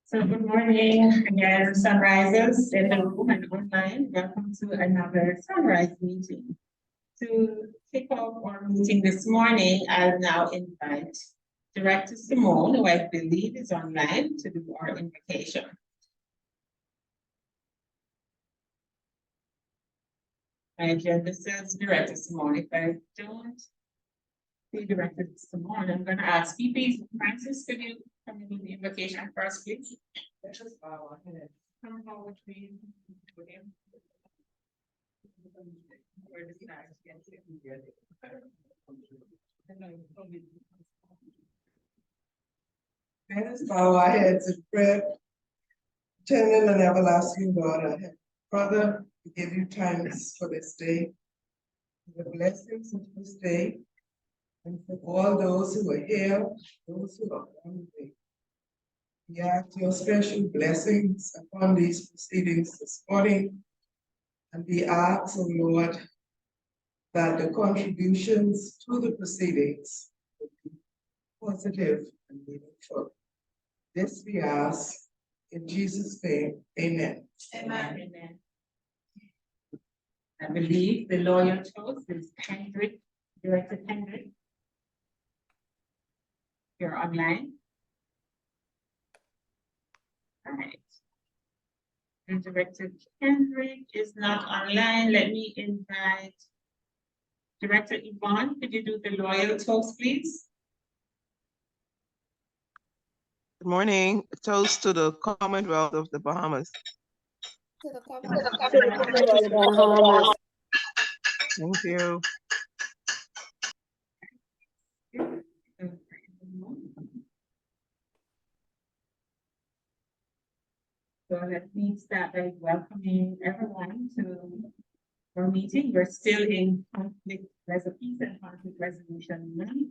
So good morning again, sunrisers in the room and online. Welcome to another sunrise meeting. To kick off our meeting this morning, I'll now invite Director Simone, who I believe is online, to do our invocation. My agenda says Director Simone. If I don't see Director Simone, I'm going to ask PP Francis, could you come and do the invocation first, please? Come forward, please. Let us bow our heads in prayer. Eternal and everlasting God, our Father, we give you thanks for this day, for the blessings of this day, and for all those who are here, those who are on the way. We ask your special blessings upon these proceedings this morning, and we ask, O Lord, that the contributions to the proceedings would be positive and meaningful. This we ask in Jesus' name, amen. Amen. Amen. I believe the lawyer chose is Hendrick, Director Hendrick. You're online. All right. And Director Hendrick is not online. Let me invite Director Yvonne. Could you do the loyal toast, please? Good morning. Toast to the Commonwealth of the Bahamas. To the Bahamas. Thank you. So let me start by welcoming everyone to our meeting. We're still in peace and conflict resolution month.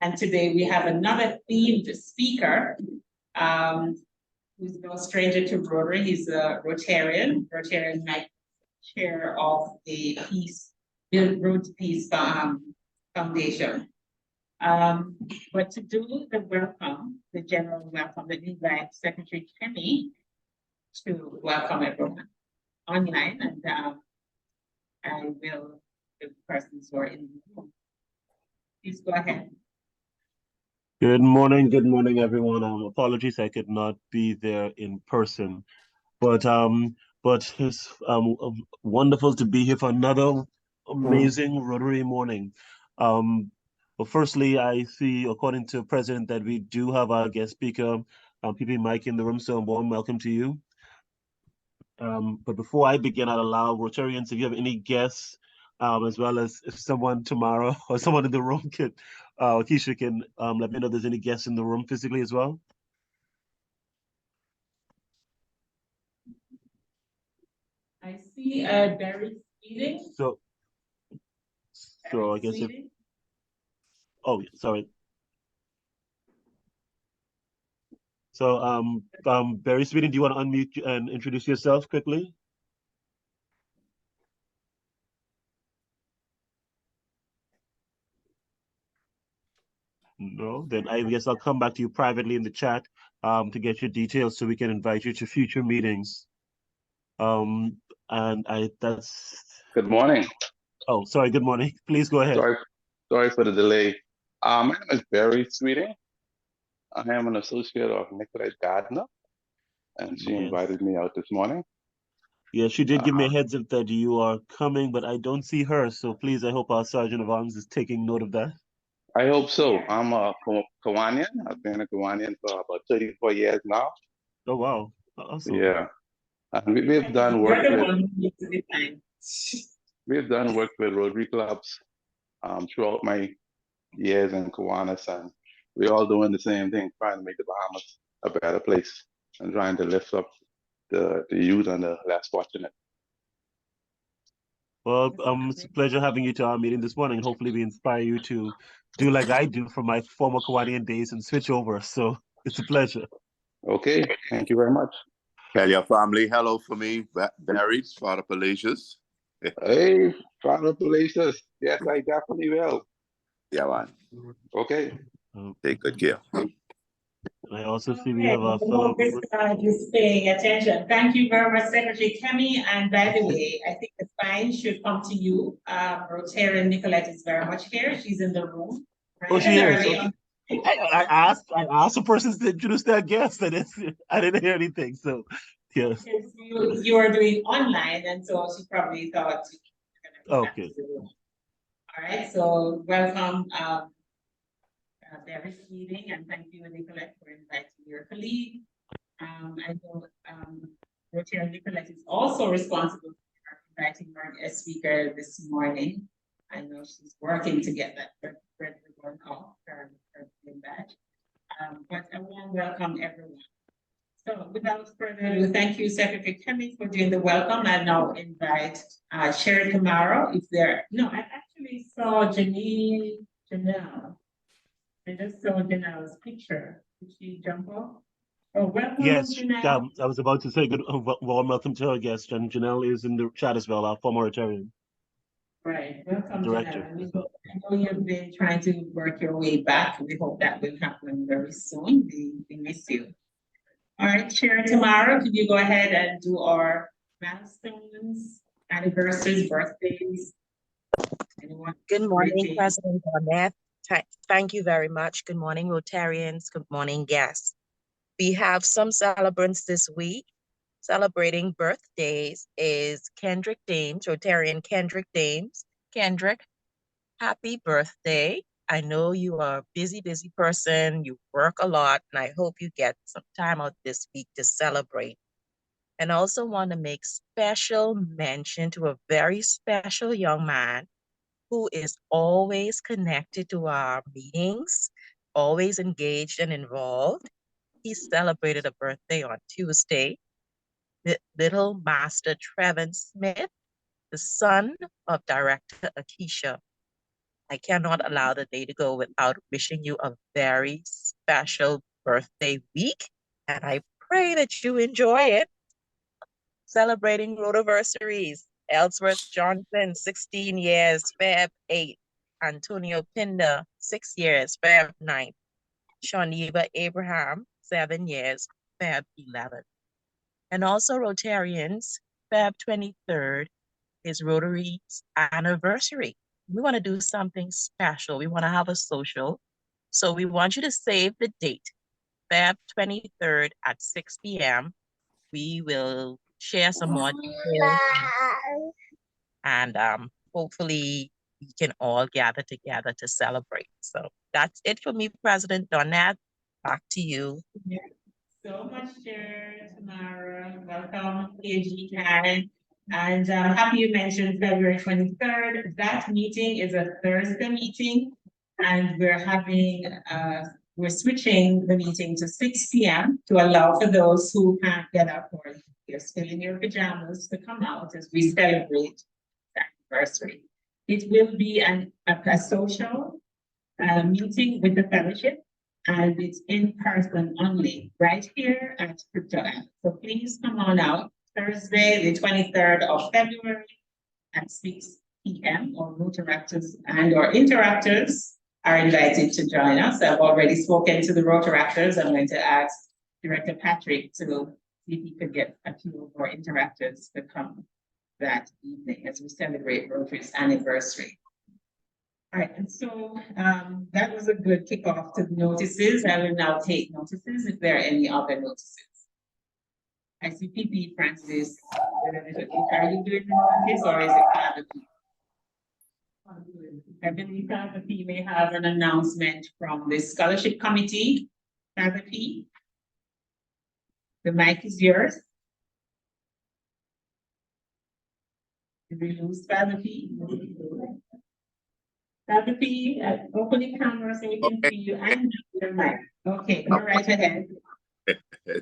And today we have another themed speaker, who's no stranger to Rotary. He's a Rotarian Knight, chair of the Road to Peace Foundation. But to do the welcome, the general welcome, let me invite Secretary Kemi to welcome everyone online, and I will the persons who are in the room. Please go ahead. Good morning, everyone. Apologies I could not be there in person, but it's wonderful to be here for another amazing Rotary morning. But firstly, I see, according to President, that we do have our guest speaker, PP Mike, in the room, so a warm welcome to you. But before I begin, I'll allow Rotarians, if you have any guests, as well as if someone tomorrow or someone in the room could, Keisha can let me know if there's any guests in the room physically as well. I see Barry speaking. So I guess if, oh, sorry. So Barry Sweden, do you want to unmute and introduce yourself quickly? No, then I guess I'll come back to you privately in the chat to get your details so we can invite you to future meetings. And that's Good morning. Oh, sorry, good morning. Please go ahead. Sorry for the delay. My name is Barry Sweeting. I am an associate of Nicolette Gardner, and she invited me out this morning. Yeah, she did give me a heads up that you are coming, but I don't see her. So please, I hope our Sergeant of Arms is taking note of that. I hope so. I'm a Kiwanian. I've been a Kiwanian for about 34 years now. Oh, wow. Awesome. Yeah. And we've done work with Rotary clubs throughout my years in Kiwanis, and we're all doing the same thing, trying to make the Bahamas a better place and trying to lift up the youth and the less fortunate. Well, it's a pleasure having you to our meeting this morning. Hopefully we inspire you to do like I do from my former Kiwanian days and switch over. So it's a pleasure. Okay, thank you very much. Tell your family hello for me, Barry, Father Palacios. Hey, Father Palacios. Yes, I definitely will. Yeah, man. Okay. Take good care. I also see we Okay, have a fellow. is paying attention. Thank you very much, Secretary Kemi. And by the way, I think the sign should come to you. Rotarian Nicolette is very much here. She's in the room. Oh, she is. Early. Okay. I asked the person to introduce their guest, and I didn't hear anything. So, yes. You are doing online, and so she probably thought. Okay. All right, so welcome, David meeting, and thank you, Nicolette, for inviting your colleague. I know Rotarian Nicolette is also responsible for inviting our guest speaker this morning. I know she's working to get that red ribbon off her badge. But I want to welcome everyone. So without further ado, thank you, Secretary Kemi, for doing the welcome. I now invite Sherry tomorrow. If there, no, I actually saw Janelle. I just saw Janelle's picture. Did she jump off? Oh, welcome, Yes. Janelle. I was about to say good warm welcome to our guest, and Janelle is in the chat as well, our former Rotarian Right, welcome, director. Janelle. I know you've been trying to work your way back. We hope that will happen very soon. We miss you. All right, Chair Tamara, could you go ahead and do our milestones, anniversaries, birthdays? Anyone? Good morning, Birthday? President Barnett. Thank you very much. Good morning, Rotarians. Good morning, guests. We have some celebrants this week. Celebrating birthdays is Kendrick Dames, Rotarian Kendrick Dames. Kendrick, happy birthday. I know you are a busy person. You work a lot, and I hope you get some time out this week to celebrate. And also want to make special mention to a very special young man who is always connected to our meetings, always engaged and involved. He celebrated a birthday on Tuesday. Little Master Trevin Smith, the son of Director Akeisha. I cannot allow the day to go without wishing you a very special birthday week, and I pray that you enjoy it. Celebrating rotiversaries. Ellsworth Johnson, 16 years, Feb 8. Antonio Pinder, 6 years, Feb 9. Shawneva Abraham, 7 years, Feb 11. And also Rotarians, Feb 23rd is Rotary's anniversary. We want to do something special. We want to have a social. So we want you to save the date, Feb 23rd at 6 p.m. We will share some more details and hopefully we can all gather together to celebrate. So that's it for me, President Donat. Back to you. Yeah. So much, Chair Tamara. Welcome, PhD Karen. And happy you mentioned February 23rd. That meeting is a Thursday meeting, and we're switching the meeting to 6 p.m. to allow for those who can't get up or you're still in your pajamas to come out as we celebrate the anniversary. It will be a social meeting with the fellowship, and it's in person only, right here at Crypto App. So please come on out Thursday, the 23rd of February at 6 p.m. Or Rotaractors or Interactors are invited to join us. I've already spoken to the Rotaractors. I'm going to ask Director Patrick to see if he could get a few of our Interactors to come that evening as we celebrate Rotary's anniversary. All right, and so that was a good kickoff to the notices. I will now take notices if there are any other notices. I see PP Francis. Are you doing the notice or is it Father P? I believe Father P may have an announcement from the scholarship committee. Father P, the mic is yours. Did we lose Father P? Father P, open the camera so we can see you and your mic. Okay, go right ahead.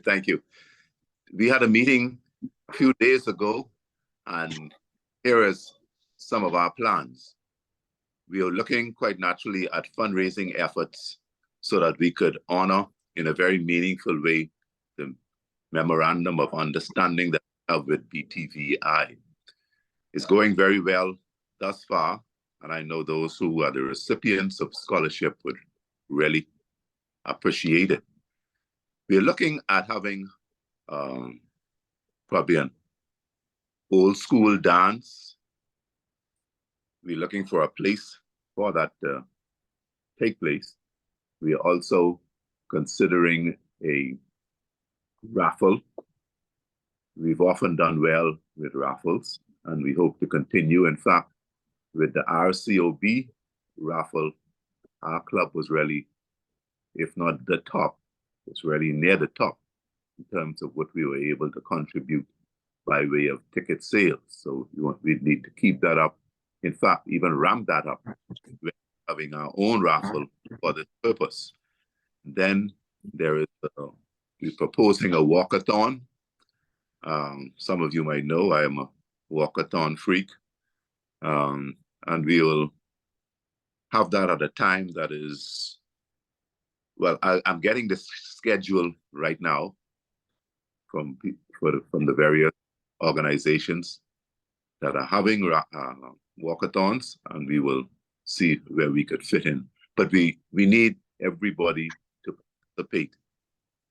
Thank you. We had a meeting a few days ago, and here is some of our plans. We are looking quite naturally at fundraising efforts so that we could honor in a very meaningful way the memorandum of understanding that we have with BTVI. It's going very well thus far, and I know those who are the recipients of scholarship would really appreciate it. We're looking at having probably an old school dance. We're looking for a place for that to take place. We are also considering a raffle. We've often done well with raffles, and we hope to continue. In fact, with the RCOB raffle, our club was really, if not the top, it's really near the top in terms of what we were able to contribute by way of ticket sales. So we need to keep that up. In fact, even ramp that up. We're having our own raffle for this purpose. Then there is, we're proposing a walkathon. Some of you might know I am a walkathon freak. And we will have that at a time that is, well, I'm getting the schedule right now from the various organizations that are having walkathons, and we will see where we could fit in. But we need everybody to participate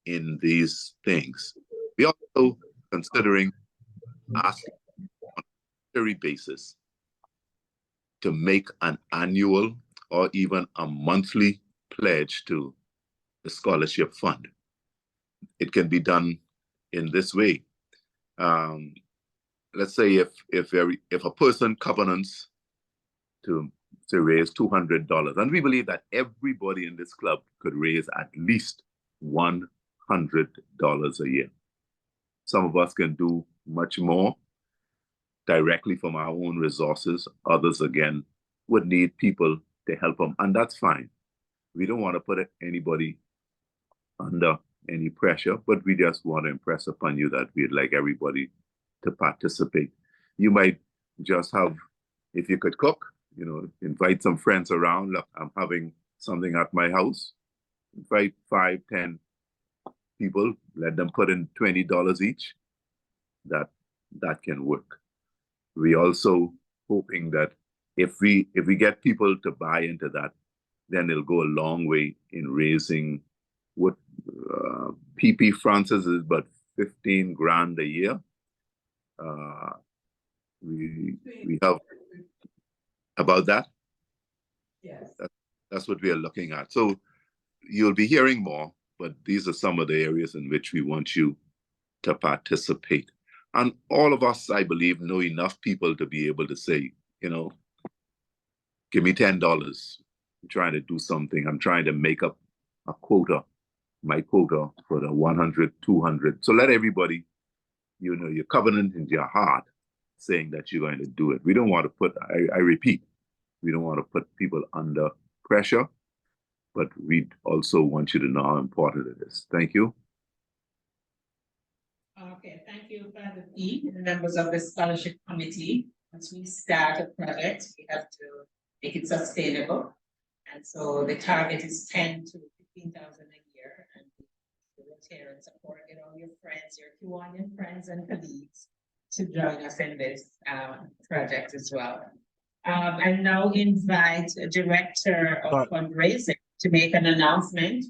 in these things. We also considering asking on a monthly basis to make an annual or even a monthly pledge to the scholarship fund. It can be done in this way. Let's say if a person covenants to raise $200, and we believe that everybody in this club could raise at least $100 a year. Some of us can do much more directly from our own resources. Others, again, would need people to help them, and that's fine. We don't want to put anybody under any pressure, but we just want to impress upon you that we'd like everybody to participate. You might just have, if you could cook, invite some friends around. Look, I'm having something at my house. Invite 5, 10 people, let them put in $20 each. That can work. We also hoping that if we get people to buy into that, then it'll go a long way in raising what PP Francis is about 15 grand a year. We have about that. Yes. That's what we are looking at. So you'll be hearing more, but these are some of the areas in which we want you to participate. And all of us, I believe, know enough people to be able to say, give me $10. I'm trying to do something. I'm trying to make up a quota, my quota for the 100, 200. So let everybody, your covenant in your heart saying that you're going to do it. We don't want to put, I repeat, we don't want to put people under pressure, but we also want you to know how important it is. Thank you. Okay, thank you, Father P, and members of the scholarship committee. Once we start a project, we have to make it sustainable. And so the target is 10 to 15,000 a year. And the Rotarian support, all your friends, your Kiwanian friends and colleagues to join us in this project as well. I now invite a director of fundraising to make an announcement.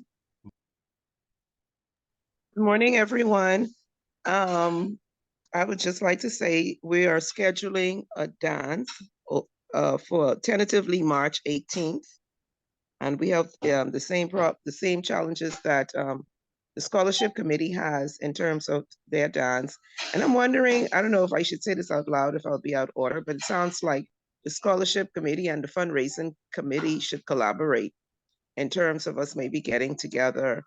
Good morning, everyone. I would just like to say we are scheduling a dance for tentatively March 18th. And we have the same challenges that the scholarship committee has in terms of their dance. And I'm wondering, I don't know if I should say this out loud, if I'll be out of order, but it sounds like the scholarship committee and the fundraising committee should collaborate in terms of us maybe getting together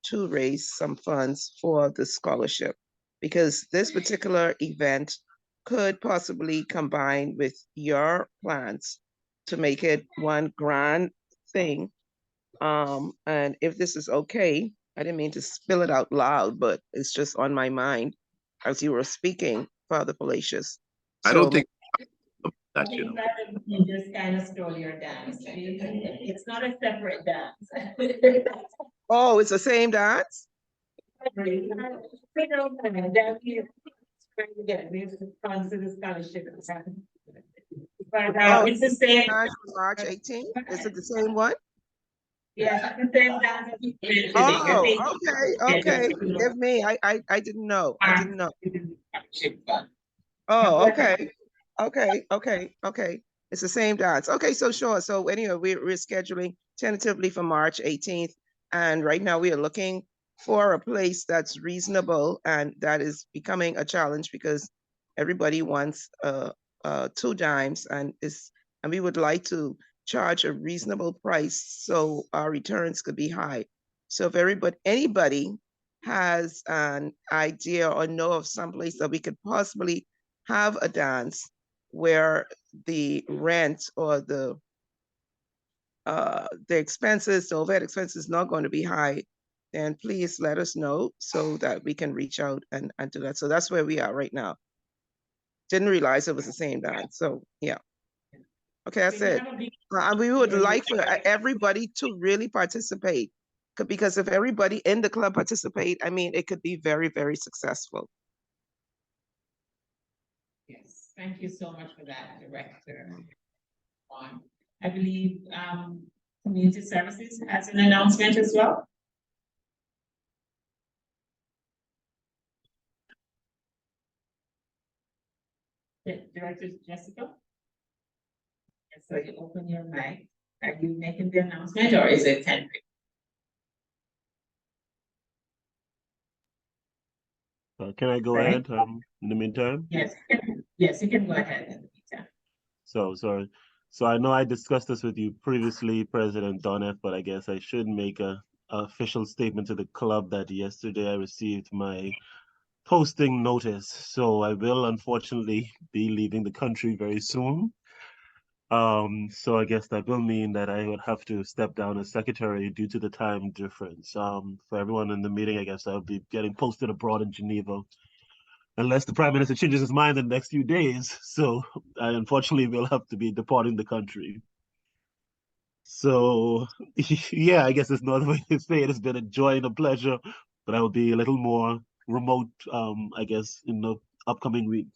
to raise some funds for the scholarship, because this particular event could possibly combine with your plans to make it one grand thing. And if this is okay, I didn't mean to spill it out loud, but it's just on my mind as you were speaking, Father Palacios. I don't think I think that you just kind of stole your dance. It's not a separate dance. Oh, it's the same dance? But it's the same. March 18th, is it the same one? Yes, it's the same dance as we played today. Oh, okay. Give me, I didn't know. I didn't know. Oh, okay. It's the same dance. Okay, so sure. So anyway, we're scheduling tentatively for March 18th. And right now we are looking for a place that's reasonable, and that is becoming a challenge because everybody wants 2 dimes, and we would like to charge a reasonable price so our returns could be high. So if anybody has an idea or know of some place that we could possibly have a dance where the rent or the expenses, the overhead expenses not going to be high, then please let us know so that we can reach out and do that. So that's where we are right now. Didn't realize it was the same dance. So yeah. Okay, that's it. And we would like for everybody to really participate, because if everybody in the club participate, I mean, it could be very, very successful. Yes, thank you so much for that, Director. I believe Community Services has an announcement as well. Director Jessica? So you open your mic. Are you making the announcement or is it Henry? Can I go ahead in the meantime? Yes, yes, you can go ahead in the meantime. So I know I discussed this with you previously, President Donef, but I guess I should make a official statement to the club that yesterday I received my posting notice. So I will unfortunately be leaving the country very soon. So I guess that will mean that I would have to step down as secretary due to the time difference. For everyone in the meeting, I guess I'll be getting posted abroad in Geneva, unless the Prime Minister changes his mind in the next few days. So I unfortunately will have to be departing the country. So yeah, I guess there's no other way to say it. It's been a joy and a pleasure, but I will be a little more remote, I guess, in the upcoming weeks.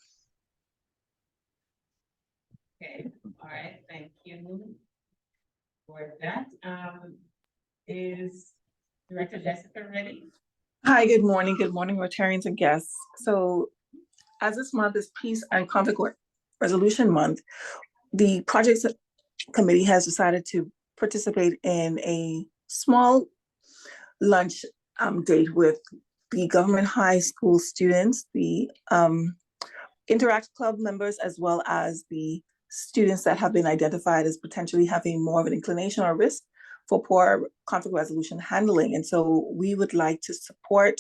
Okay, all right, thank you for that. Is Director Jessica ready? Hi, good morning, Rotarians and guests. So as this month is Peace and Conflict Resolution Month, the Projects Committee has decided to participate in a small lunch date with the government high school students, the Interact Club members, as well as the students that have been identified as potentially having more of an inclination or risk for poor conflict resolution handling. And so we would like to support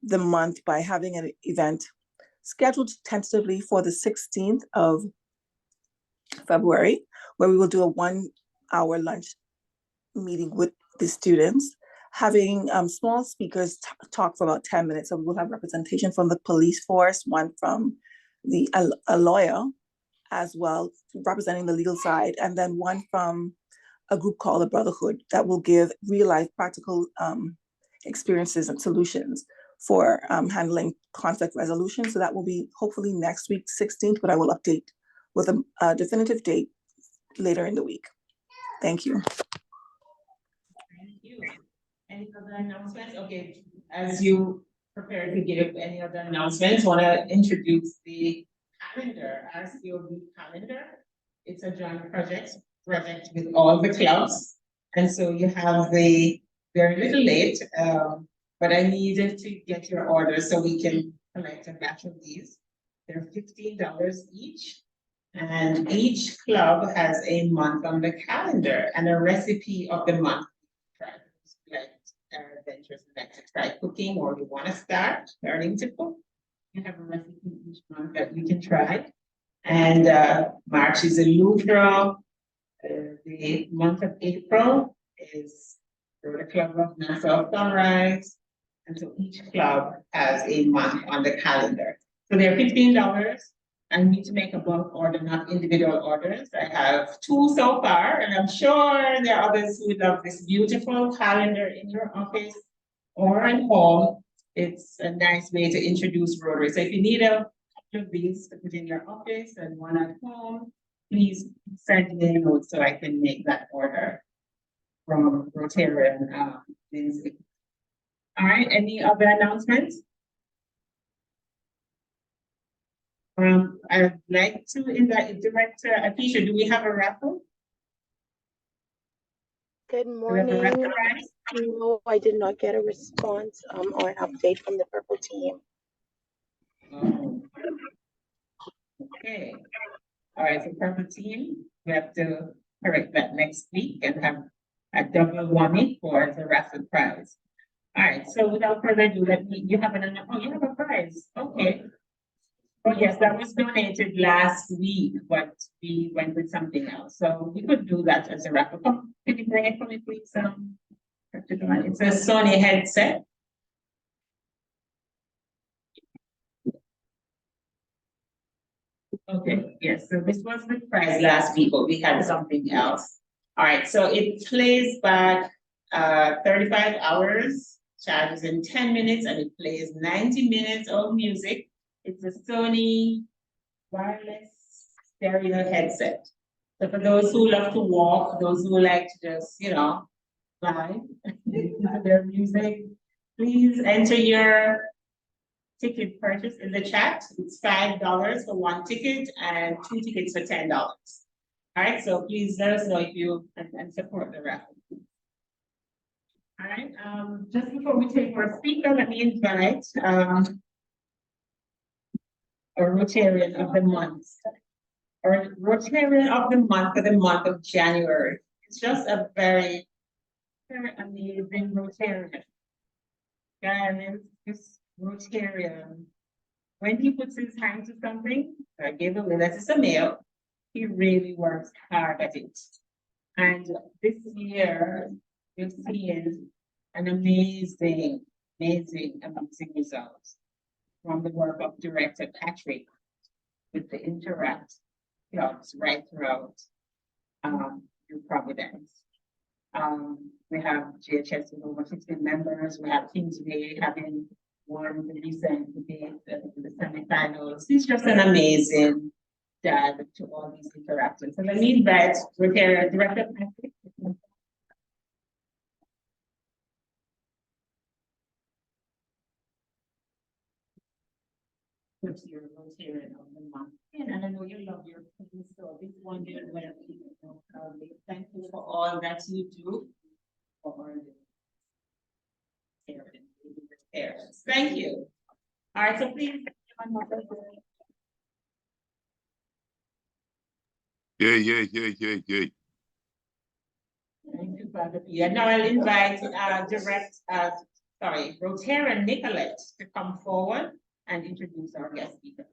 the month by having an event scheduled tentatively for the 16th of February, where we will do a 1-hour lunch meeting with the students, having small speakers talk for about 10 minutes. So we will have representation from the police force, one from a lawyer as well, representing the legal side, and then one from a group called the Brotherhood that will give real life practical experiences and solutions for handling conflict resolution. So that will be hopefully next week, 16th, but I will update with a definitive date later in the week. Thank you. Thank you. Any other announcements? Okay, as you prepare to give any other announcements, I want to introduce the calendar, RCOB calendar. It's a joint project with all the clubs. And so you have they're a little late, but I needed to get your order so we can collect a batch of these. They're $15 each. And each club has a month on the calendar and a recipe of the month. Like adventures like to try cooking, or you want to start learning to cook. You have a recipe each month that you can try. And March is a Louvre. The month of April is the Club of Nassau Sunrise. And so each club has a month on the calendar. So they're $15. I need to make a bulk order, not individual orders. I have 2 so far, and I'm sure there are others who love this beautiful calendar in your office or at home. It's a nice way to introduce Rotary. So if you need a couple of these to put in your office and one at home, please send me a note so I can make that order. from Rotarian, Lindsay. All right, any other announcements? I'd like to invite Director Akeisha, do we have a raffle? Good Do we have a raffle morning. prize? No, I did not get a response or an update from the purple team. Oh. Okay. All right, so purple team, we have to correct that next week and have a double one for the raffle prize. All right, so without further ado, you have you have a prize, okay. Oh, yes, that was donated last week, but we went with something else, so we could do that as a raffle. Come, can you bring it for me, please? It's a Sony headset. Okay, yes, so this was the prize last week, but we had something else. All right, so it plays back 35 hours, charges in 10 minutes, and it plays 90 minutes of music. It's a Sony wireless stereo headset. So for those who love to walk, those who like to just, vibe to their music, please enter your ticket purchase in the chat. It's $5 for one ticket and 2 tickets for $10. All right, so please let us know if you and support the raffle. All right, just before we take our speaker, let me invite a Rotarian of the month, or Rotarian of the month for the month of January. It's just a very, very amazing Rotarian. And this Rotarian, when he puts his hand to something, I gave away that is a male, he really works hard at it. And this year, we've seen an amazing results from the work of Director Patrick with the Interact clubs right throughout New Providence. We have GHS with over 16 members. We have Kingsway having won the recent debate, the semifinals. He's just an amazing dad to all these interactions. So let me invite Director Patrick. Which you're Rotarian of the month. And I know you love your cooking, so this one did well. Thank you for all that you do for the parents. Thank you. All right, so please. Yeah. Thank you, Father Pierre. Now I'll invite Rotarian Nicolette to come forward and introduce our guest speaker.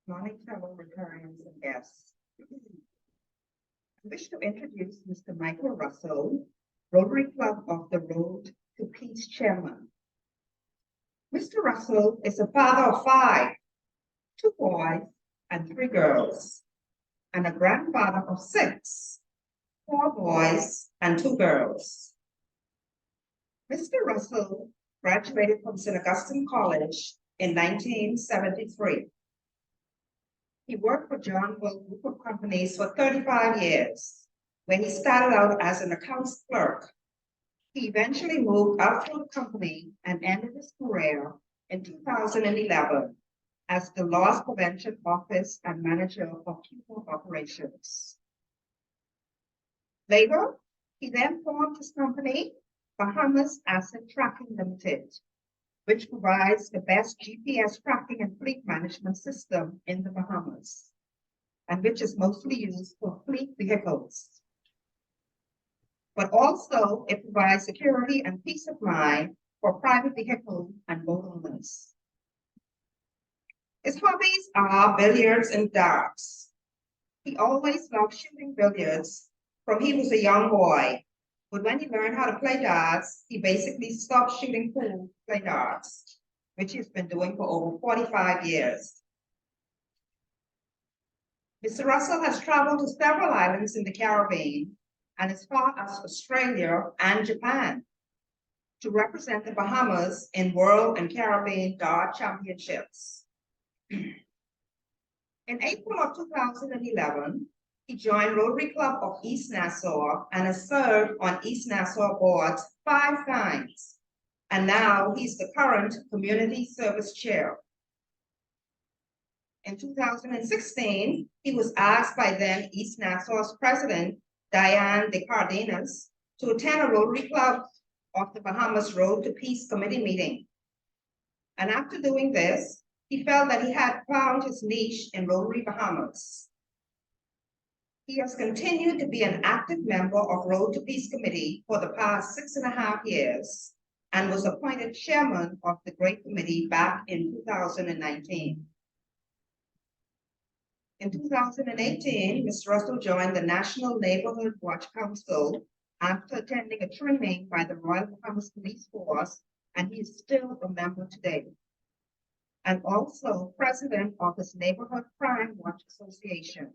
Morning, fellow Rotarians and guests. I wish to introduce Mr. Michael Russell, Rotary Club of the Road to Peace Chairman. Mr. Russell is a father of 5, 2 boys and 3 girls, and a grandfather of 6, 4 boys and 2 girls. Mr. Russell graduated from St. Augustine College in 1973. He worked for John Bull Group of Companies for 35 years, when he started out as an accounts clerk. He eventually moved out to the company and ended his career in 2011 as the Loss Prevention Office and Manager of People Operations. Later, he then formed his company, Bahamas Asset Tracking Limited, which provides the best GPS tracking and fleet management system in the Bahamas, and which is mostly used for fleet vehicles. But also it provides security and peace of mind for private vehicle and boat owners. His hobbies are billiards and darts. He always loved shooting billiards from he was a young boy. But when he learned how to play darts, he basically stopped shooting pool to play darts, which he's been doing for over 45 years. Mr. Russell has traveled to several islands in the Caribbean and as far as Australia and Japan. to represent the Bahamas in World and Caribbean Dart Championships. In April of 2011, he joined Rotary Club of East Nassau and has served on East Nassau boards 5 times. And now he's the current Community Service Chair. In 2016, he was asked by then East Nassau's President, Diane de Cardenas, to attend a Rotary Club of the Bahamas Road to Peace Committee meeting. And after doing this, he felt that he had found his niche in Rotary Bahamas. He has continued to be an active member of Road to Peace Committee for the past 6.5 years and was appointed chairman of the Great Committee back in 2019. In 2018, Ms. Russell joined the National Neighborhood Watch Council after attending a training by the Royal Bahamas Police Force, and he is still a member today. And also president of his Neighborhood Crime Watch Association.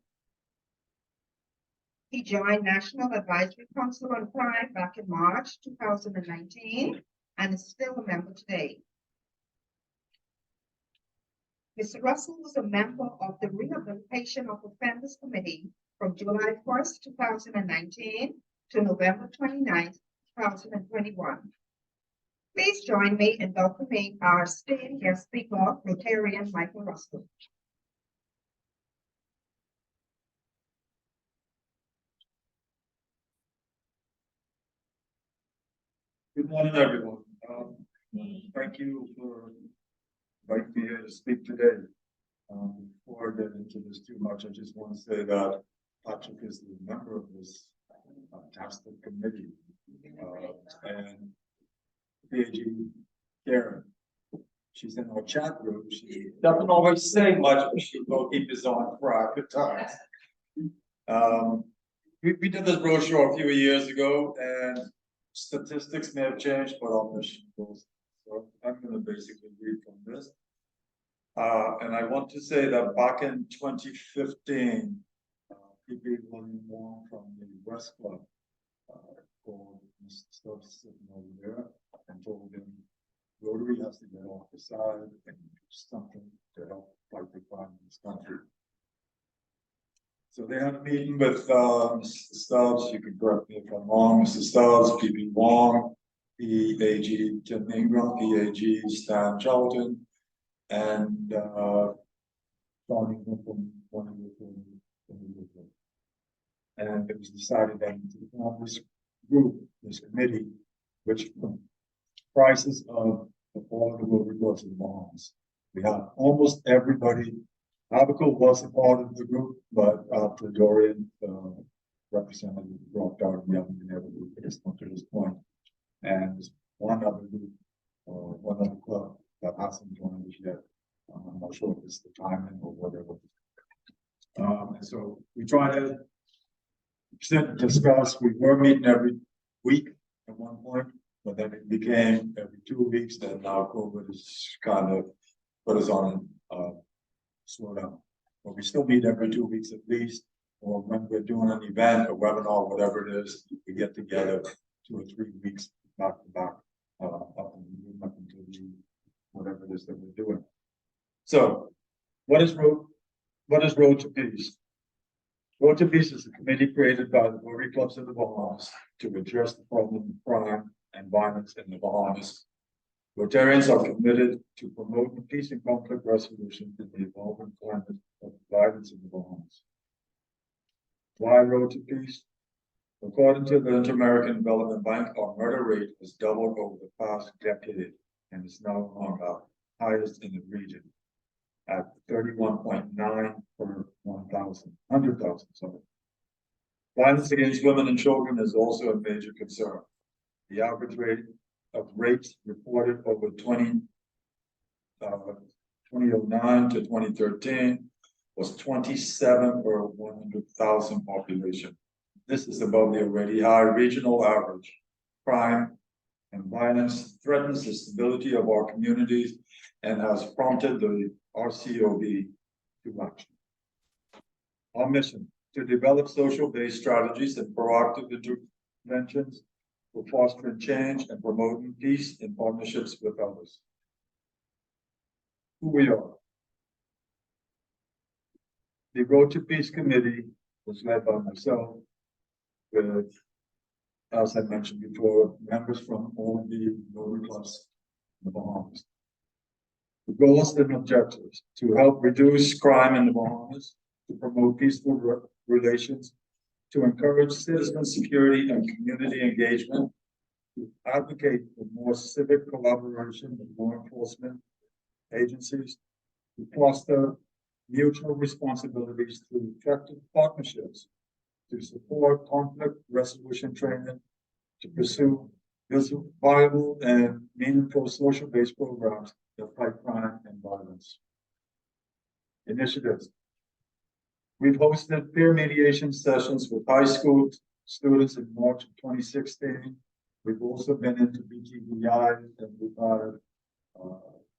He joined National Advisory Council on Crime back in March 2019 and is still a member today. Mr. Russell was a member of the Rehabilitation of Offenders Committee from July 1st, 2019 to November 29th, 2021. Please join me in welcoming our esteemed guest speaker, Rotarian Michael Russell. Good morning, everyone. Thank you for inviting me here to speak today. Before I get into this too much, I just want to say that Patrick is the member of this fantastic committee. And PAG Karen, she's in our chat group. She doesn't always say much, but she will keep us on track at times. We did this brochure a few years ago, and statistics may have changed, but our mission goes. So I'm going to basically read from this. And I want to say that back in 2015, P.P. William Wong from the West Club called Mr. Stubbs sitting over there and told him Rotary has to get off the side and do something to help fight the crime in this country. So they had a meeting with Mr. Stubbs, you can correct me if I'm wrong, Mr. Stubbs, P.P. Wong, PAG Tim Ingram, PAG Stan Charlton, and Tony from one of the and it was decided that to form this group, this committee, which comprises of all of the Rotary Clubs of the Bahamas. We have almost everybody. Abigail was a part of the group, but after Dorian representative dropped out, we haven't been able to get us up to this point. And one other group, one other club that hasn't joined us yet. I'm not sure if it's the timing or whatever. And so we try to sit and discuss. We were meeting every week at one point, but then it became every 2 weeks. Then now COVID has kind of put us on slow down. But we still meet every 2 weeks at least, or when we're doing an event, a webinar, whatever it is, we get together 2 or 3 weeks back to back, up until whatever it is that we're doing. So, what is Road to Peace? Road to Peace is a committee created by the Rotary Clubs of the Bahamas to address the problem of crime and violence in the Bahamas. Rotarians are committed to promoting peace and conflict resolution in the evolving climate of violence in the Bahamas. Why Road to Peace? According to the Inter-American Development Bank, our murder rate has doubled over the past decade and is now among our highest in the region at 31.9 per 100,000. Violence against women and children is also a major concern. The average rate of rapes reported over 2009 to 2013 was 27 per 100,000 population. This is above the already high regional average. Crime and violence threatens the stability of our communities and has prompted the RCOB to action. Our mission: to develop social-based strategies and proactive interventions for fostering change and promoting peace in partnerships with others. Who we are. The Road to Peace Committee was led by myself with, as I mentioned before, members from all the Rotary clubs in the Bahamas. The goals and objectives: to help reduce crime in the Bahamas, to promote peaceful relations, to encourage citizen security and community engagement, to advocate for more civic collaboration with law enforcement agencies, to foster mutual responsibilities through effective partnerships, to support conflict resolution training, to pursue viable and meaningful social-based programs that fight crime and violence. Initiatives. We've hosted peer mediation sessions with high school students in March of 2016. We've also been into BTVI, and we've had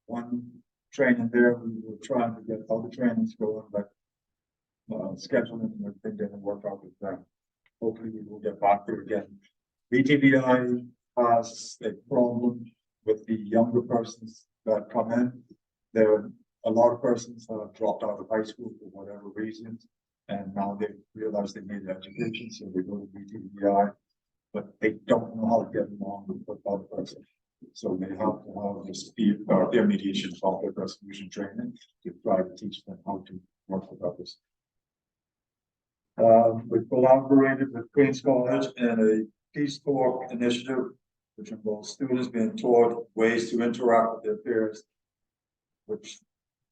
one training there. We were trying to get other trainings going, but scheduling and everything didn't work out with them. Hopefully we will get back there again. BTVI has a problem with the younger persons that come in. A lot of persons have dropped out of high school for whatever reasons, and now they realize they need education, so they go to BTVI, but they don't know how to get along with the other person. So they have to have this peer mediation conflict resolution training to try to teach them how to work with others. We've collaborated with Queen's College in a Peace Corps initiative, which involves students being taught ways to interact with their peers, which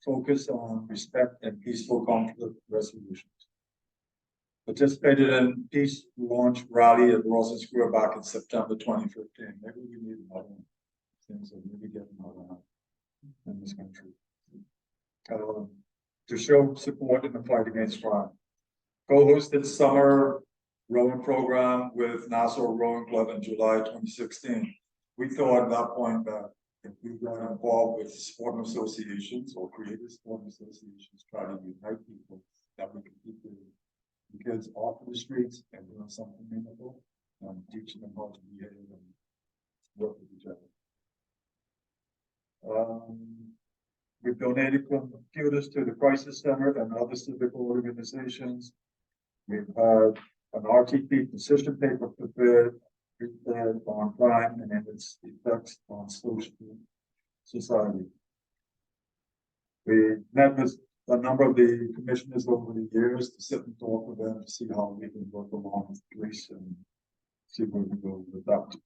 focus on respect and peaceful conflict resolutions. Participated in Peace Launch Rally at Rossett Square back in September 2015. Maybe we need another one. Things that really get another one in this country. To show support in the fight against crime. Co-hosted summer rowing program with Nassau Rowing Club in July 2016. We thought at that point that if we got involved with sporting associations or creative sporting associations, try to unite people, that we could keep the kids off of the streets and doing something meaningful and teaching them how to behave and work with each other. We've donated computers to the Crisis Center and other civic organizations. We've had an RTP position paper prepared on crime and its effects on social society. We met with a number of the commissioners over the years to sit and talk with them to see how we can work along with police and see where we go with that.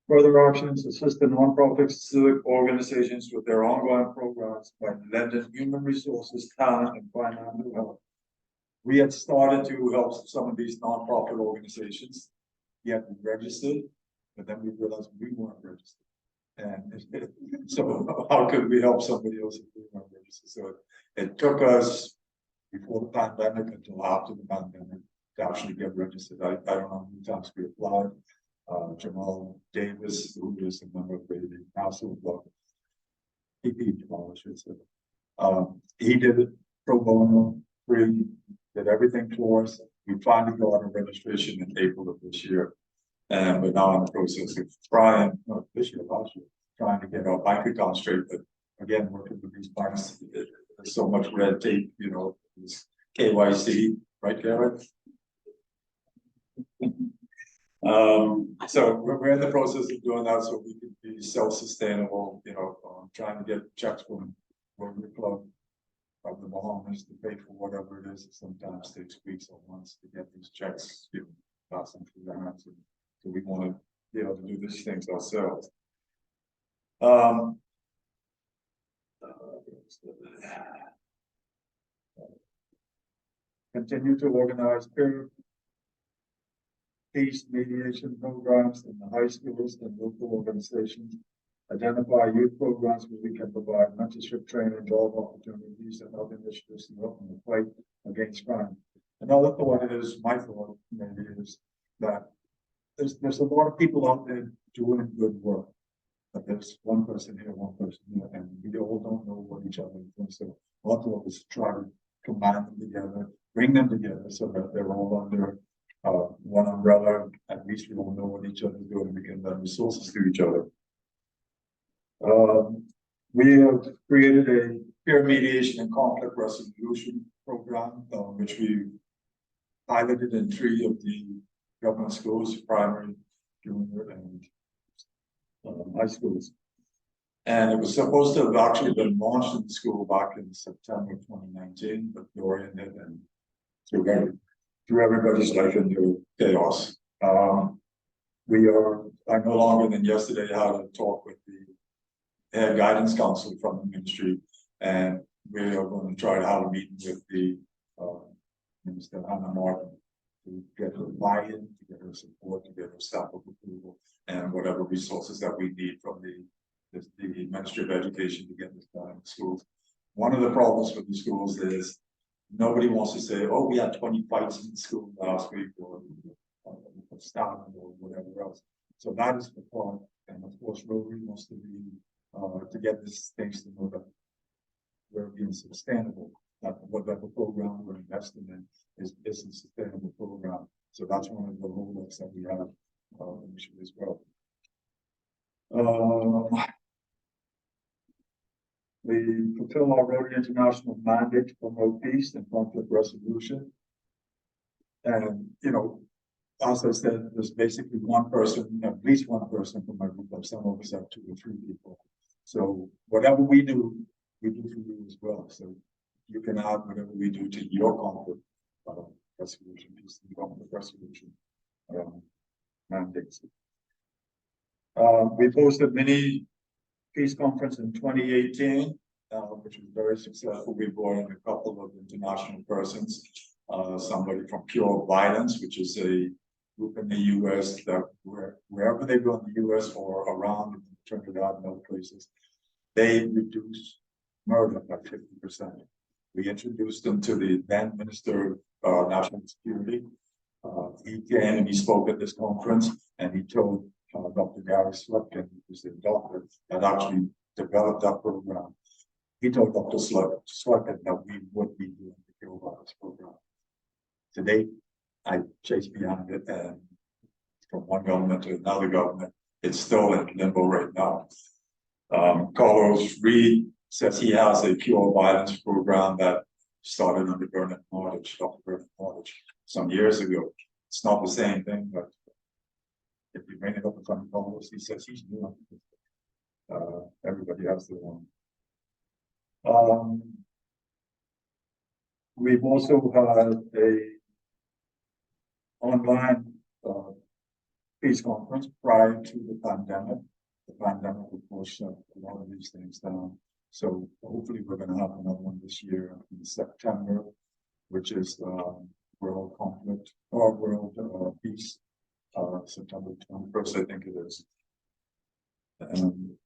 Further actions: assist the nonprofit civic organizations with their ongoing programs by lending human resources, talent, and financial help. We had started to help some of these nonprofit organizations. Yet we registered, but then we realized we weren't registered. And so how could we help somebody else if we weren't registered? So it took us before the pandemic until after the pandemic to actually get registered. I don't know how many times we applied. Jamal Davis, who is a member of the Council of Jamal, I should say. He did it pro bono, free, did everything for us. We finally got a registration in April of this year. And we're now in the process of trying to get our bank account straight. But again, working with these banks, there's so much red tape, you know, this KYC, right, Garrett? So we're in the process of doing that so we can be self-sustainable, you know, trying to get checks from Rotary Club of the Bahamas to pay for whatever it is. It sometimes takes weeks or months to get these checks, you know, passing through the hands. So we want to be able to do these things ourselves. Continue to organize peer peace mediation programs in the high schools and local organizations. Identify youth programs where we can provide mentorship training, job opportunities, and other initiatives to help in the fight against crime. Another thought is, my thought maybe is that there's a lot of people out there doing good work, but there's one person here, one person here, and we all don't know what each other is doing. So our thought is to try to combine them together, bring them together so that they're all under one umbrella, at least we all know what each other is doing, we can lend resources to each other. We have created a peer mediation and conflict resolution program, which we piloted in 3 of the government schools, primary, junior, and high schools. And it was supposed to have actually been launched in the school back in September 2019, but Dorian hit and threw everybody's life into chaos. I no longer than yesterday had a talk with the head guidance council from the ministry, and we are going to try to have a meeting with the Minister Hannah Martin to get her buy-in, to get her support, to get her stamp of approval, and whatever resources that we need from the Ministry of Education to get this done in the schools. One of the problems with the schools is nobody wants to say, oh, we had 20 fights in the school last week, or staff or whatever else. So that is the part, and of course, Rotary wants to be to get these things to know that we're being sustainable. That whatever program we're investing in is a sustainable program. So that's one of the holdups that we have initially as well. We fulfill our Rotary International mandate to promote peace and conflict resolution. And, you know, as I said, there's basically one person, at least one person from my group, but some of us have 2 or 3 people. So whatever we do for you as well. So you can add whatever we do to your conflict resolution, peace and conflict resolution mandates. We hosted mini peace conference in 2018, which was very successful. We brought in a couple of international persons, somebody from Pure Violence, which is a group in the U.S. that wherever they go in the U.S. or around Trinidad and other places, they reduce murder by 50%. We introduced them to the then Minister of National Security. He came and he spoke at this conference, and he told Dr. Gary Slutkin, who's the doctor that actually developed that program. He told Dr. Slutkin that we would be doing the Pure Violence program. Today, I chased behind it, and from one government to another government, it's still in limbo right now. Carlos Reed says he has a Pure Violence program that started under Bernard Mordich, Dr. Bernard Mordich, some years ago. It's not the same thing, but if you bring it up in front of Carlos, he says he's doing it. Everybody has their own. We've also had a online peace conference prior to the pandemic. The pandemic would push a lot of these things down. So hopefully we're going to have another one this year in September, which is World Conflict or World Peace, September 21st, I think it is. And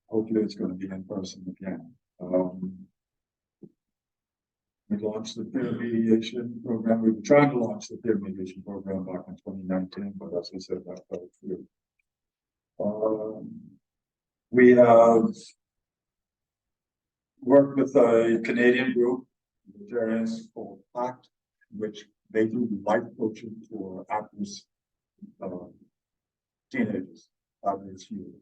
hopefully it's going to be in person again. We launched the peer mediation program. We were trying to launch the peer mediation program back in 2019, but as I said, that fell through. We have worked with a Canadian group, Rotarians, called ACT, which they do life coaching for at-risk teenagers, at-risk youth.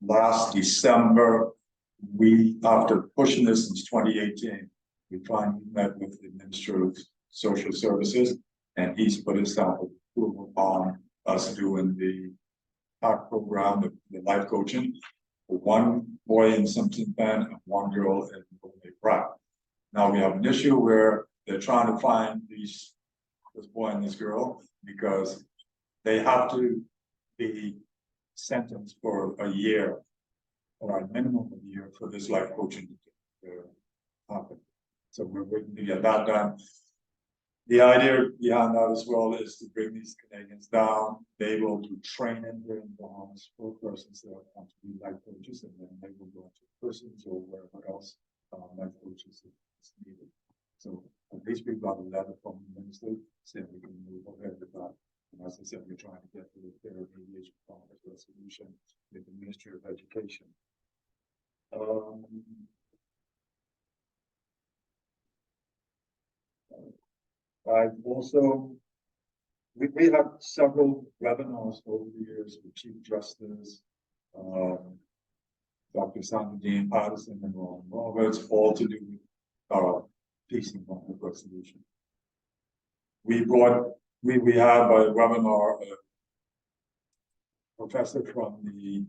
Last December, after pushing this since 2018, we finally met with the Minister of Social Services, and he's put his stamp of approval on us doing the PAC program, the life coaching, for one boy in Simpson Pen and one girl in Pratt. Now we have an issue where they're trying to find this boy and this girl because they have to be sentenced for a year or a minimum of a year for this life coaching to happen. So we're waiting to get that done. The idea behind that as well is to bring these Canadians down. They will do training here in Bahamas for persons that want to be life coaches, and then they will go into prisons or wherever else life coaches is needed. So at least we've got a letter from the minister saying we can move ahead with that. And as I said, we're trying to get to the fair mediation conflict resolution with the Ministry of Education. I've also, we have several webinars over the years with Chief Justice, Dr. Sandra Dean Patterson and Ron Roberts, all to do with peace and conflict resolution. We had a webinar, a professor from the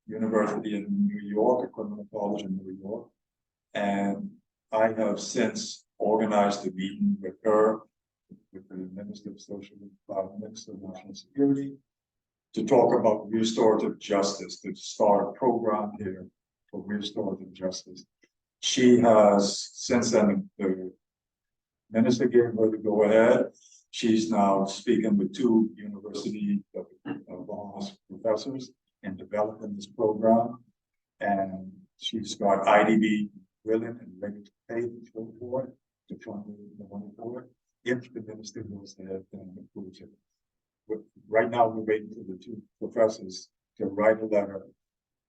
University in New York, a criminal college in New York, and I have since organized a meeting with her, with the Minister of Minister of National Security, to talk about restorative justice, to start a program here for restorative justice. She has, since then, the minister gave her the go ahead. She's now speaking with 2 university Bahamas professors in developing this program. And she's got IDB willing and ready to pay for it, to fund the money for it, if the minister goes ahead and approves it. But right now, we're waiting for the 2 professors to write a letter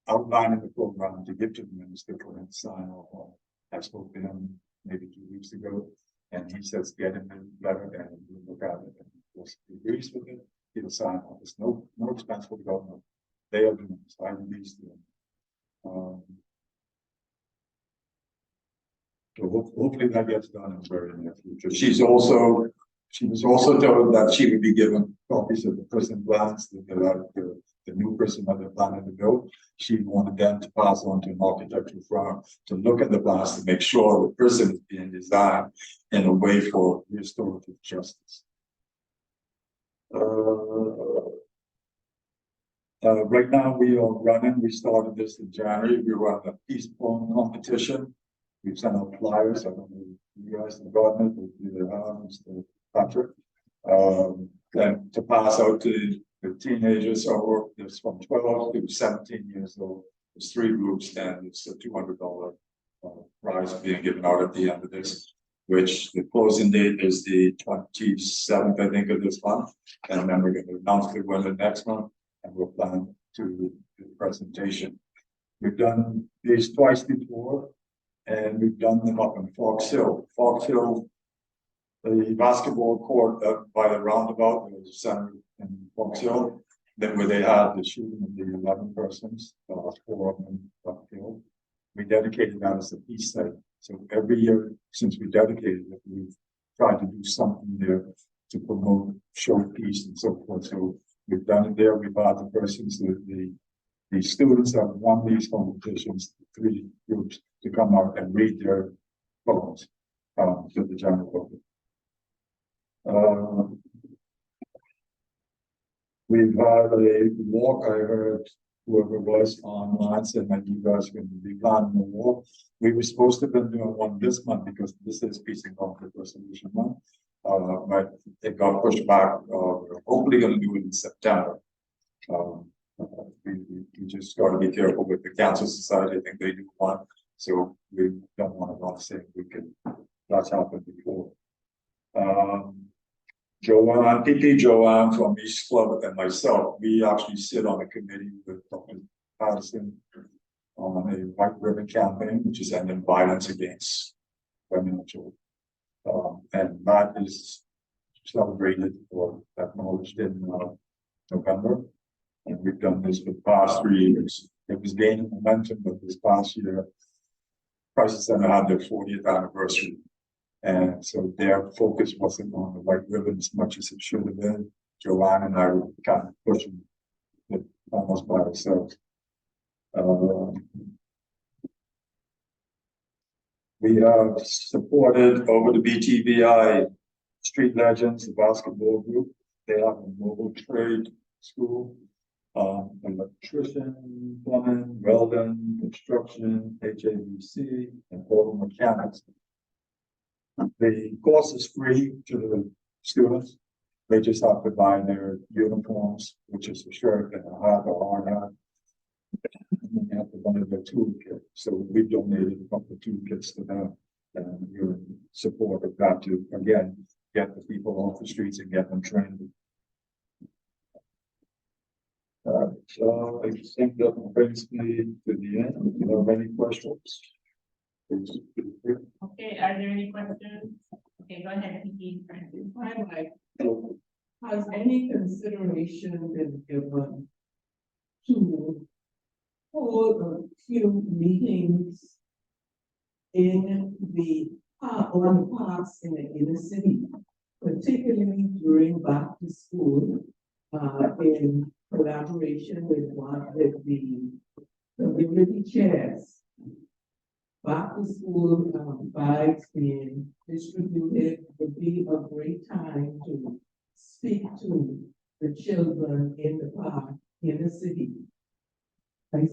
outlining the program to give to the minister for him to sign off on. I spoke to him maybe 2 weeks ago, and he says, get him a letter and we'll look at it. And of course, if he agrees with it, he'll sign off. It's no expense for the government. They are doing this, IDB's doing it. So hopefully that gets done in the very near future. She was also told that she would be given copies of the prison plans, the new prison that they're planning to build. She wanted them to pass on to an architectural firm to look at the plans to make sure the prison is being designed in a way for restorative justice. Right now we are running, we started this in January, we run a peace poem competition. We've sent out flyers, I don't know if you guys have gotten it, but either Mr. Patrick, and to pass out to the teenagers over, there's from 12 to 17 years old. There's 3 groups, and it's a $200 prize being given out at the end of this, which the closing date is the 27th, I think, of this month. And then we're going to announce the winner next month, and we'll plan to do the presentation. We've done these twice before, and we've done them up in Fox Hill. Fox Hill, the basketball court by the roundabout, there was a center in Fox Hill, then where they had the shooting of the 11 persons, 4 of them got killed. We dedicated that as a peace site. So every year since we dedicated it, we've tried to do something there to promote, show peace and so forth. So we've done it there. We've had the persons, the students that won these competitions, 3 groups, to come out and read their poems to the general public. We've had a walk, I heard whoever was online said that you guys are going to be planning a walk. We were supposed to have been doing one this month because this is Peace and Conflict Resolution Month. But it got pushed back. We're hopefully going to do it in September. We just got to be careful with the Cancer Society. I think they do one. So we don't want to run the same weekend. That's happened before. Joanne, PP Joanne from East Club and myself, we actually sit on a committee with Dr. Patterson on a white ribbon campaign, which is ending violence against women and children. And that is celebrated or acknowledged in November. And we've done this for the past 3 years. It was gaining momentum, but this past year, Crisis Center had their 40th anniversary. And so their focus wasn't on the white ribbon as much as it should have been. Joanne and I were kind of pushing it almost by ourselves. We have supported over the BTVI Street Legends, the basketball group. They have a mobile trade school, electrician, plumbing, welding, construction, HABC, and auto mechanics. The course is free to the students. They just have to buy their uniforms, which is a shirt and a hat or hard hat. And then they have to buy their toolkit. So we donated a couple of toolkits to them. And we're in support of that to, again, get the people off the streets and get them trained. So I think that brings me to the end. Do you have any questions? Okay, are there any questions? Okay, go ahead, Kiki. Highlight, has any consideration been given to hold a few meetings in the on parks in the inner city, particularly during back to school, in collaboration with the community chairs. Back to school bags being distributed would be a great time to speak to the children in the park in the city. I'm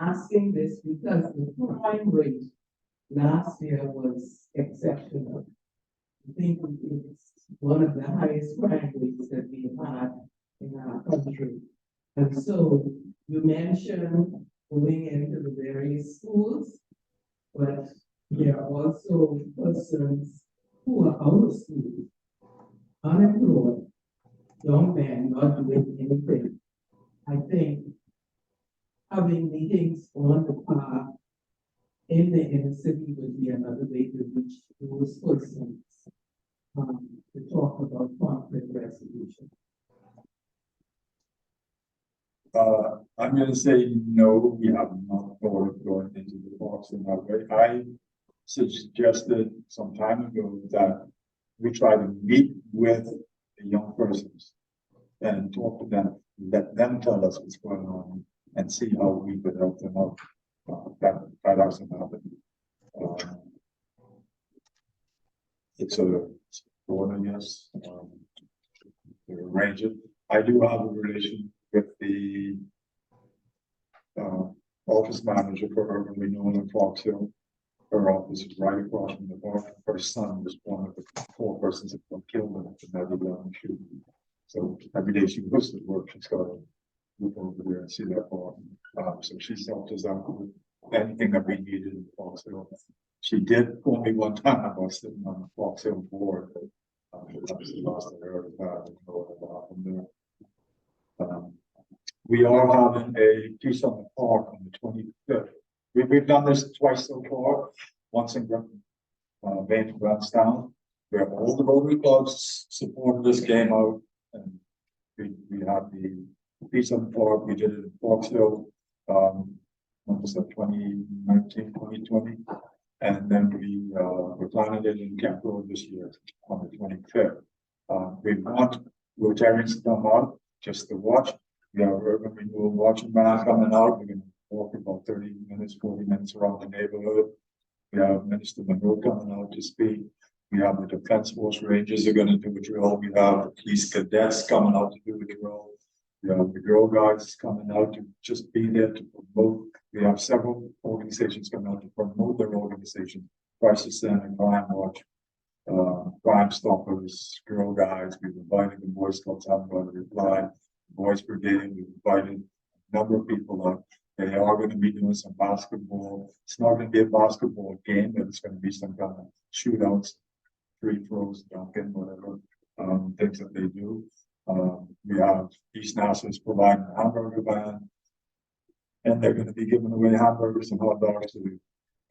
asking this because the crime rate last year was exceptional. I think it's one of the highest crime rates that we've had in our country. And so you mentioned going into the various schools, but there are also persons who are out of school, unemployed, young men not doing anything. I think having meetings on the park in the inner city would be another way to reach those persons to talk about conflict resolution. I'm gonna say no, we have not thought of going into the parks in that way. I suggested some time ago that we try to meet with the young persons and talk to them, let them tell us what's going on and see how we could help them out. That hasn't happened. It's a order, yes. Arrange it. I do have a relation with the office manager for urban renewal in Fox Hill. Her office is right across from the park. Her son was one of the 4 persons that got killed in the Netherlands shooting. So every day she goes to work, she's got to look over there and see that park. So she's helped us out with anything that we needed in Fox Hill. She did only one time. I was sitting on the Fox Hill board. That was the last I heard about it. What happened there. We are having a piece on the park on the 25th. We've done this twice so far. Once in Main Brownstown, where all the Rotary clubs supported this game out, and we had the piece on the park. We did it in Fox Hill. What was that, 2019, 2020? And then we're planning it in Camp Road this year on the 25th. We want Rotarians to come out just to watch. We have urban renewal watching band coming out. We're going to walk about 30 minutes, 40 minutes around the neighborhood. We have Minister Monroe coming out to speak. We have the Defense Force Rangers are going to do a drill. We have the police cadets coming out to do a drill. We have the Girl Guides coming out to just be there to promote. We have several organizations coming out to promote their organization. Crisis Center, Crime Watch, Crime Stoppers, Girl Guides. We've invited the Boy Scouts, haven't got a reply. Boys Brigade, we've invited a number of people out. They are going to be doing some basketball. It's not going to be a basketball game, but it's going to be some kind of shootouts, free throws, dunking, whatever, things that they do. We have East Nassau's providing a hamburger van, and they're going to be giving away hamburgers and hot dogs to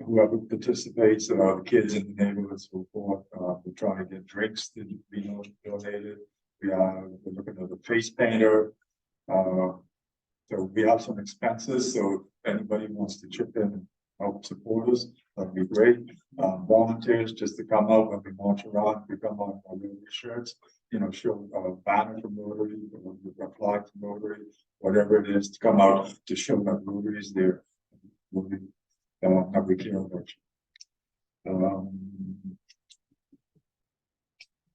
whoever participates, the kids in the neighborhood, so forth. We're trying to get drinks to be donated. We're looking at the face painter. So we have some expenses. So if anybody wants to chip in and help support us, that'd be great. Volunteers just to come out when we march around, we come out in our Rotary shirts, show a banner from Rotary, a flag from Rotary, whatever it is, to come out to show that Rotary is there. That we care about you.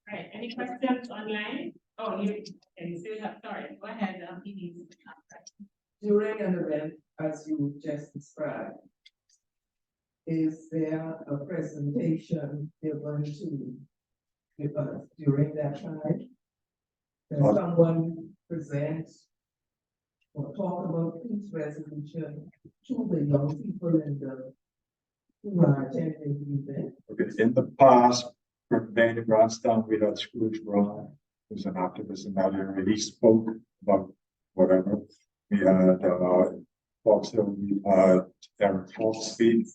Right, any questions online? Oh, you still have, sorry, go ahead, During an event, as you just described, is there a presentation given to us during that time? Can someone present or talk about peace resolution to the young people who are attending the event? Okay, in the past, from Dana Brownstown, we had Scrooge Brown, who's an activist in that area. He spoke about whatever. We had Fox Hill, we had Eric Fox speak.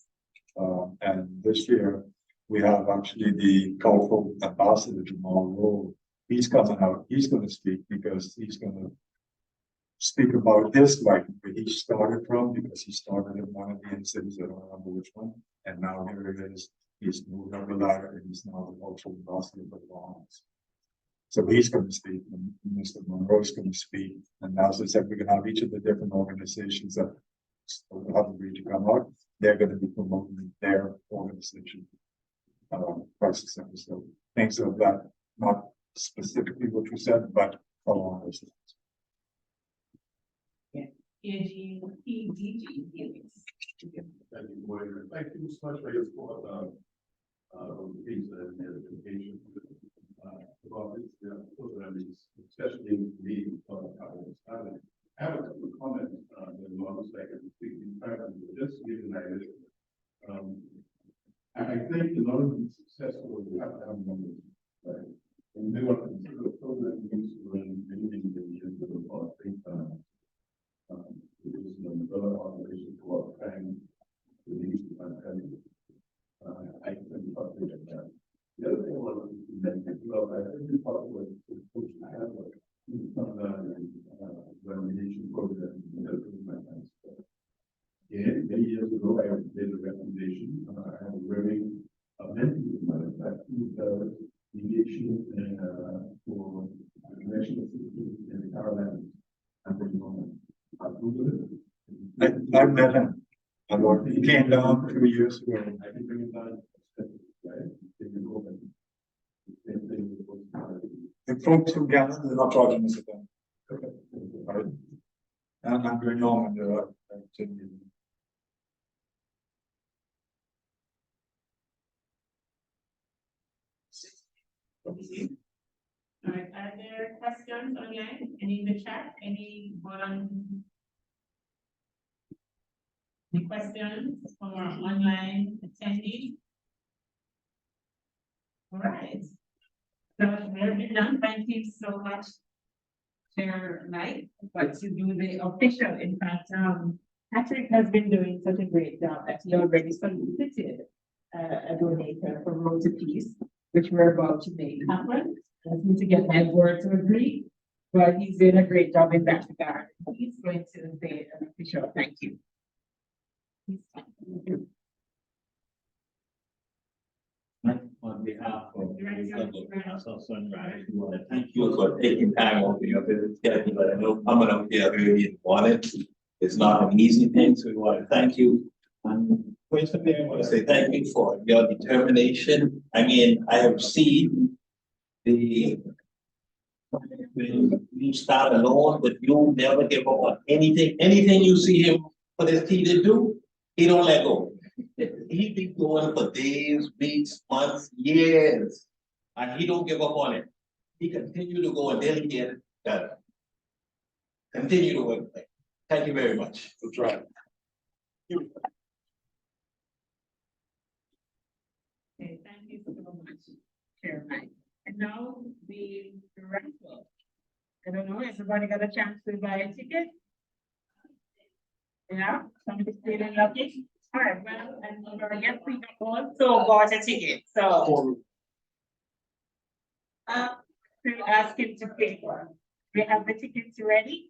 And this year we have actually the cultural ambassador tomorrow. He's coming out, he's gonna speak because he's gonna speak about his life, where he started from, because he started in one of the incidents, I don't remember which one, and now here it is, he's moved up the ladder, and he's now the cultural ambassador for the Bahamas. So he's gonna speak, and Mr. Monroe's gonna speak, and as I said, we're gonna have each of the different organizations that have agreed to come out, they're gonna be promoting their organization. Crisis center, so things of that, not specifically what you said, but along those lines. Thank you, Moira. Thank you so much for your support on things and education. About this program, especially me, I have a couple of comments that almost like a speaking pattern, just to give an idea. I think in order to be successful, you have to have numbers, right? And they want to consider a program used to run anything that you can do about think because develop operations for time to the use of time. I can talk to that. The other thing I want to mention, well, I think we talked about the push to have renovation program. Yeah, many years ago, I did a recommendation. I have a very mentally mediation and for connection in the Carolinas. I met him. He came down 2 years ago. I can bring it down. Right? The folks from Ghana, they're not charging us a thing. Okay. Right. And I'm going on and All right, are there questions online? Any in the chat? Anyone? Any questions from our online attendees? All right. So there be done. Thank you so much, Chair Mike, but to do the official. In fact, Patrick has been doing such a great job that he already solicited a donator for Road to Peace, which we're about to make happen. I need to get my board to agree, but he's doing a great job in that regard. He's going to say an official thank you. On behalf of Sunrise, we want to thank you for taking time off of your busy schedule. But I know coming up here early in the morning is not an easy thing, so we want to thank you. And personally, I want to say thank you for your determination. I mean, I have seen when you start alone, but you never give up on anything. Anything you see him put his teeth into, he don't let go. He be going for days, weeks, months, years, and he don't give up on it. He continue to go until he get it done. Continue to work. Thank you very much. That's right. Okay, thank you so much, Chair Mike. And now the raffle. I don't know, everybody got a chance to buy a ticket? Yeah, somebody's feeling lucky. All right, well, and we're getting also bought a ticket, so. To ask him to pay for. We have the tickets ready?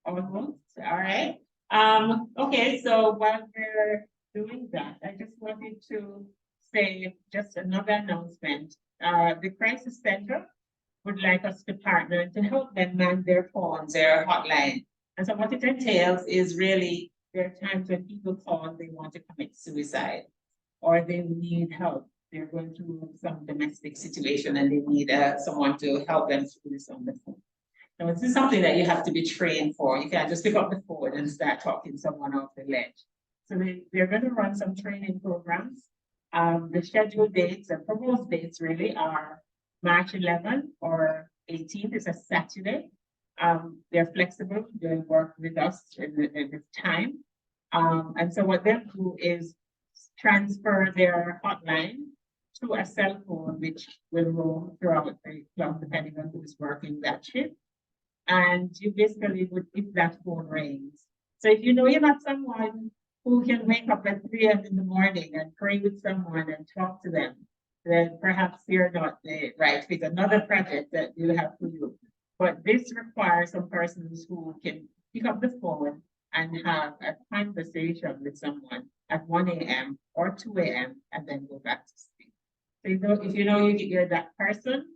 Almost, all right. Okay, so while we're doing that, I just wanted to say just another announcement. The Crisis Center would like us to partner to help them man their phones, their hotline. And so what it entails is really, there are times when people call, they want to commit suicide, or they need help. They're going through some domestic situation and they need someone to help them through this on the phone. Now, this is something that you have to be trained for. You can't just pick up the phone and start talking someone off the ledge. So they're going to run some training programs. The scheduled dates and proposed dates really are March 11th or 18th. It's a Saturday. They're flexible. They work with us in this time. And so what they'll do is transfer their hotline to a cell phone, which will roam throughout the club, depending on who's working that shift. And you basically would, if that phone rings. So if you know you have someone who can wake up at 3 a.m. in the morning and pray with someone and talk to them, then perhaps you're not the right fit. Another project that we'll have for you. But this requires some persons who can pick up the phone and have a conversation with someone at 1 a.m. or 2 a.m. and then go back to sleep. So if you know you're that person,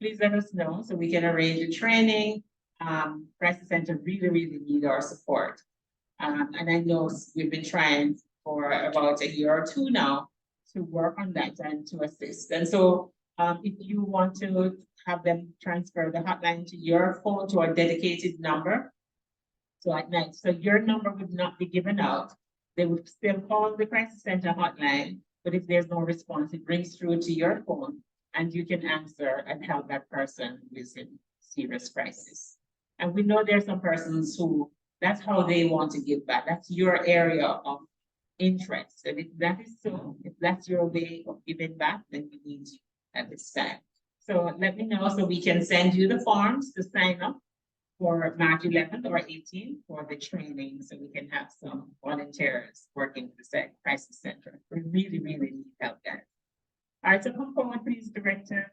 please let us know so we can arrange a training. Crisis Center really need our support. And I know we've been trying for about a year or two now to work on that and to assist. And so if you want to have them transfer the hotline to your phone to a dedicated number, so at night, so your number would not be given out. They would still call the Crisis Center hotline, but if there's no response, it brings through to your phone and you can answer and help that person who is in serious crisis. And we know there are some persons who, that's how they want to give back. That's your area of interest. And if that is so, if that's your way of giving back, then we need you at this time. So let me know so we can send you the forms to sign up for March 11th or 18th for the training, so we can have some volunteers working for the Crisis Center. We really need help, guys. All right, so come forward, please, Director.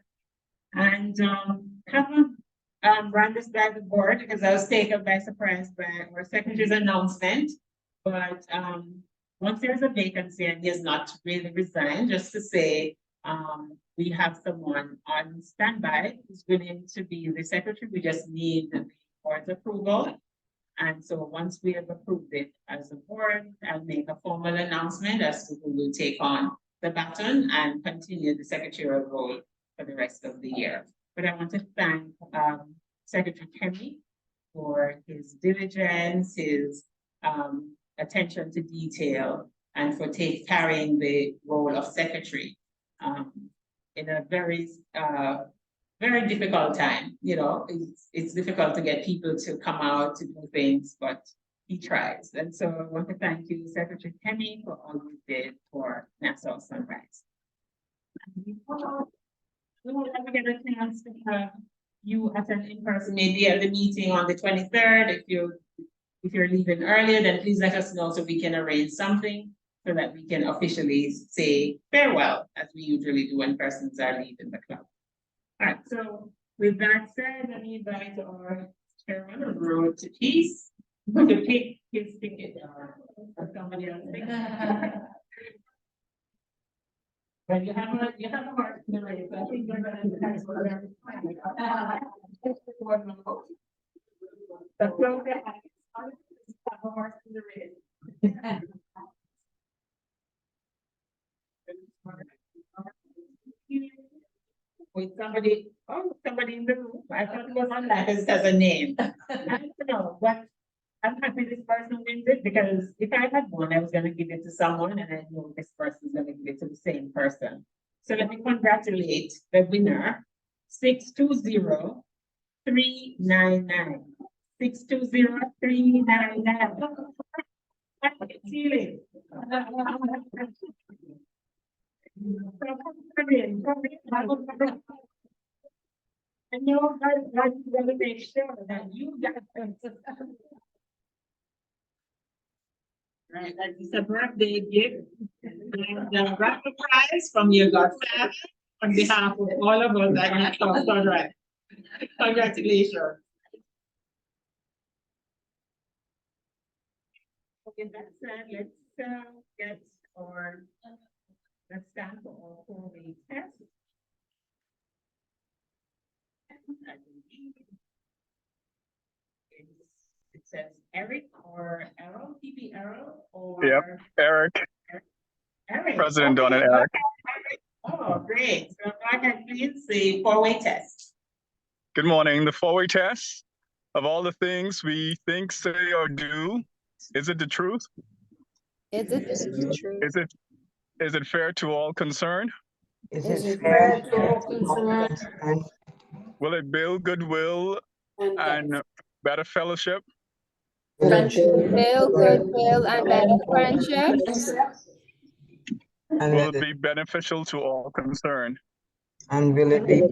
And haven't run this by the board because I was taken by surprise by our secretary's announcement. But once there's a vacancy and he has not really resigned, just to say, we have someone on standby who's willing to be the secretary. We just need the board's approval. And so once we have approved it as a board, I'll make a formal announcement as to who will take on the baton and continue the secretarial role for the rest of the year. But I want to thank Secretary Kemi for his diligence, his attention to detail, and for carrying the role of secretary in a very difficult time. You know, it's difficult to get people to come out to do things, but he tries. And so I want to thank you, Secretary Kemi, for all you did for Nassau Sunrise. We will never get a chance to have you attend in person, maybe at the meeting on the 23rd. If you're leaving earlier, then please let us know so we can arrange something so that we can officially say farewell, as we usually do when persons are leaving the club. All right, so with that said, let me invite our chairman of Road to Peace to pick his ticket or somebody else. But you have a heart in the race. I think you're going to have a heart in the race. With somebody in the room. I thought it was on that as a name. I don't know, but I'm happy this person wins it because if I had one, I was going to give it to someone and I know this person is going to give it to the same person. So let me congratulate the winner, 620-399. 620-399. Feeling. I know I'm going to make sure that you got them. Right, it's a birthday gift and raffle prize from your godfather on behalf of all of us at Nassau Sunrise. Congratulations. Okay, that said, let's stand for our 4-way test. It says Eric or Errol, PP Errol, or? Yep, Eric. Eric. President Okay. Don and Eric. Oh, great. So go ahead, please, the 4-way test. Good morning. The 4-way test. Of all the things we think, say, or do, is it the truth? Is it the truth? Is it fair to all concerned? Is it fair to all concerned? Will it build goodwill and better fellowship? Build goodwill and better friendships? Will it be beneficial to all concerned? And will it be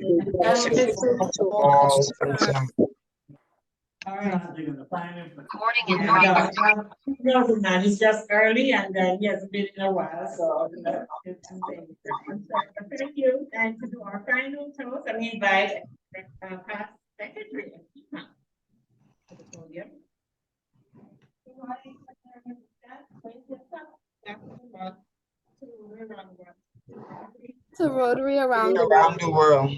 beneficial to all concerned? All right. Recording in It's just early and then he hasn't been in a while, so. Thank you, and to do our final toast, I invite past secretary to the podium. To Rotary around the world.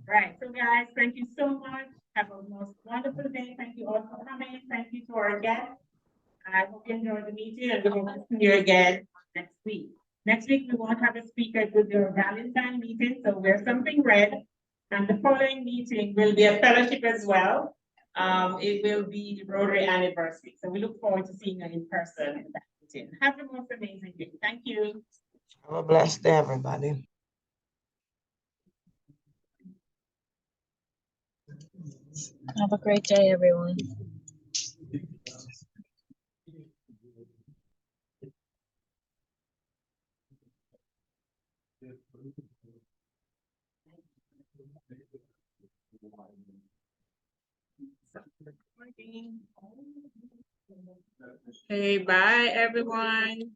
Right, so guys, thank you so much. Have a most wonderful day. Thank you all for coming. Thank you to our guests. I hope you enjoyed the meeting and we will see you again next week. Next week, we won't have a speaker with your Valentine meeting, so wear something red. And the following meeting will be a fellowship as well. It will be the Rotary anniversary. So we look forward to seeing you in person in that meeting. Have a most amazing day. Thank you. Have a blessed day, everybody. Have a great day, everyone. Okay, bye everyone.